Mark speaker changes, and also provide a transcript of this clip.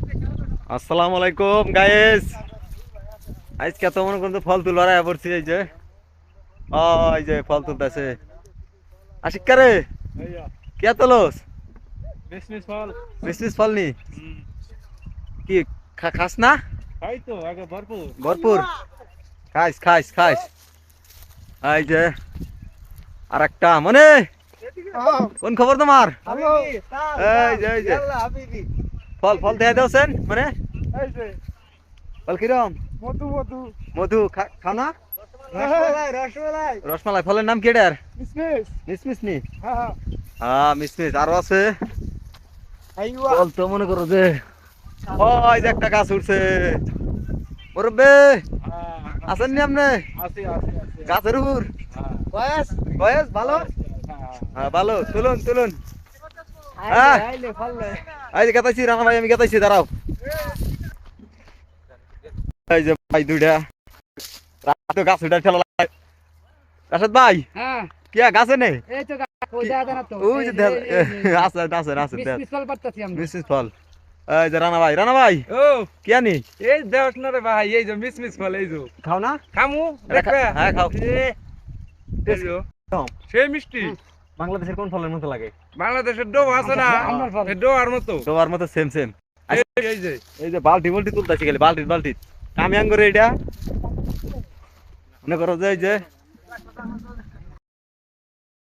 Speaker 1: আসসালামু আলাইকুম গাইস। আজকে তো মনে করতে ফল তুলার আয়া পড়ছি। এই যে ফল তুলতেছে আশিক কারে কে তোলস
Speaker 2: বিজনেস ফল।
Speaker 1: মিসমিস ফল নি কি খাস না?
Speaker 2: খাই তো আগে ভরপুর।
Speaker 1: ভরপুর খাইস খাইস খাইস। এই যে আর একটা মনে কোন খবর তোমার? এই যে ফল ফল দেয়া দেওছেন মানে ফল কিরম?
Speaker 2: মধু মধু
Speaker 1: মধু খাও না?
Speaker 2: রসমালাই রসমালাই
Speaker 1: রসমালাই ফলের নাম কি এটার?
Speaker 2: বিজনেস।
Speaker 1: মিসমিস নি?
Speaker 2: হ্যাঁ
Speaker 1: মিসমিস আরো আছে
Speaker 2: আইওয়া
Speaker 1: ফল তো মনে করো যে ওই যে একটা গাছ উঠছে মুরব্বে আছেন নি আপনি
Speaker 2: আছে আছে আছে
Speaker 1: গাছের উপর?
Speaker 2: বয়স
Speaker 1: বয়স ভালো? হ্যাঁ ভালো তুলুন তুলুন।
Speaker 2: আইলে আইলে ফললে
Speaker 1: এই যে গেতাইছি রানা ভাই আমি গেতাইছি দাঁড়াও। এই যে ভাই দুইটা রাতে গাছ উঠা ঠেলা লাগে। রাশেদ ভাই
Speaker 2: হ্যাঁ
Speaker 1: কি গাছে নেই?
Speaker 2: এই তো কই দাদা না তো
Speaker 1: ওই যে আছে আছে আছে
Speaker 2: বিজনেস ফল পারতাছি আমরা।
Speaker 1: মিসমিস ফল। এই যে রানা ভাই
Speaker 2: ও
Speaker 1: কি আনি
Speaker 2: এই দেওস না রে ভাই, এই যে মিসমিস ফল এই যে
Speaker 1: খাও না?
Speaker 2: খামু
Speaker 1: এটা
Speaker 2: দেখবে।
Speaker 1: হ্যাঁ খাও।
Speaker 2: এই যে সেই মিষ্টি।
Speaker 1: বাংলাদেশের কোন ফলের মতো লাগে?
Speaker 2: বাংলাদেশের ডো আছে না,
Speaker 1: আমার ফল।
Speaker 2: এই ডো আর মতো
Speaker 1: তোমার মতো সেম সেম।
Speaker 2: এই যে
Speaker 1: এই যে বালতি বালতি তুলতেছি গেলে বালতি বালতি কামিয়াং করে এটা মনে করো যে এই যে